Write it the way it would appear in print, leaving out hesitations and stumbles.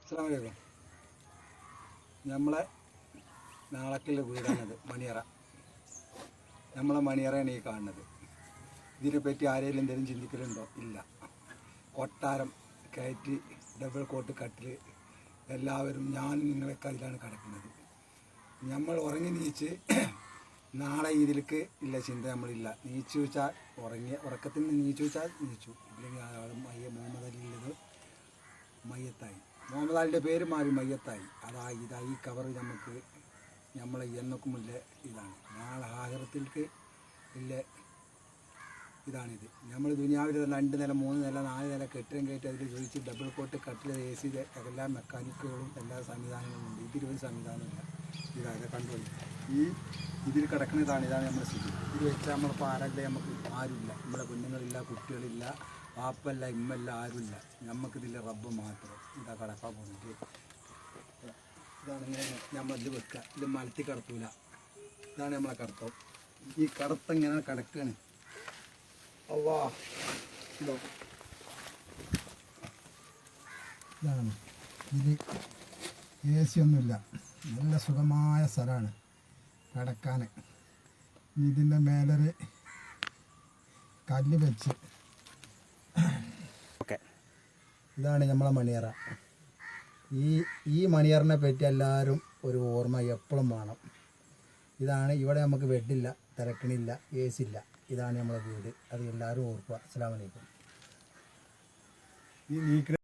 അസ്സലാമു അലൈക്കും. നമ്മളെ നാളക്കുള്ള വീടാണത്, മണിയറ. നമ്മളെ മണിയറയാണ് ഈ കാണുന്നത്. ഇതിനെപ്പറ്റി ആരെങ്കിലും എന്തെങ്കിലും ചിന്തിക്കലുണ്ടോ? ഇല്ല. കൊട്ടാരം, കയറ്റി, ഡബിൾ കോട്ട്, കട്ടിൽ, എല്ലാവരും ഞാനും നിങ്ങളൊക്കെ അതിലാണ് കിടക്കുന്നത്. നമ്മൾ ഉറങ്ങി നീച്ച് നാളെ ഇതിലേക്ക് ഇല്ല ചിന്ത നമ്മളില്ല. നീച്ചു വെച്ചാൽ ഉറക്കത്തിൽ നിന്ന് നീച്ചു വെച്ചാൽ നീച്ചു, ഇല്ലെങ്കിൽ ആളും മുഹമ്മദ് അലിയുള്ളത് മയ്യത്തായി. മുഹമ്മദ് അലിൻ്റെ പേര് മാറി മയ്യത്തായി. ഇതായി കവർ നമുക്ക് നമ്മളെ എന്നൊക്കുമില്ല. ഇതാണ് നാളെ ആഹാരത്തിലേക്ക് ഇല്ല. ഇതാണിത്. നമ്മൾ ദുനിയാവിൽ 2 നില 3 നില 4 നില കെട്ടിടം കയറ്റി അതിൽ ചോദിച്ച് ഡബിൾ കോട്ട്, കട്ടിൽ, AC, എല്ലാ മെക്കാനിക്കുകളും എല്ലാ സംവിധാനങ്ങളും ഉണ്ട്. ഇതിലൊരു സംവിധാനമില്ല. ഇതായത് കണ്ടോളി, ഇതിൽ കിടക്കുന്നതാണ്. ഇതാണ് നമ്മുടെ സ്ഥിതി. ഇത് വെച്ചാൽ നമ്മളിപ്പോൾ ആരല്ലേ, നമുക്ക് ആരുമില്ല. നമ്മളെ കുഞ്ഞുങ്ങളില്ല, കുട്ടികളില്ല, വാപ്പല്ല, ഇമ്മല്ല, ആരുമില്ല. നമുക്കിതില്ല റബ്ബ് മാത്രം. ഇതാ കിടക്കാൻ പോകുന്നത്. ഇതാണ് ഇങ്ങനെ നമ്മളിത് വെക്കുക. ഇത് മലത്തി കിടത്തൂല. ഇതാണ് നമ്മളെ കടത്തം. ഈ കടത്തം ഇങ്ങനെ കിടക്കുകയാണ്. അള്ളാ, ഇതാണ്. ഇത് AC ഒന്നുമില്ല, നല്ല സുഖമായ സ്ഥലമാണ് കിടക്കാൻ. ഇതിൻ്റെ മേലൊരു കല്ല് വെച്ച്. ഇതാണ് നമ്മളെ മണിയറ. ഈ മണിയറിനെ പറ്റി എല്ലാവരും ഒരു ഓർമ്മ എപ്പോഴും വേണം. ഇതാണ്. ഇവിടെ നമുക്ക് ബെഡില്ല, തിരക്കണില്ല, AC ഇല്ല. ഇതാണ് നമ്മളെ വീട്. അത് എല്ലാവരും ഓർക്കുക. അസ്സലാമു അലൈക്കും.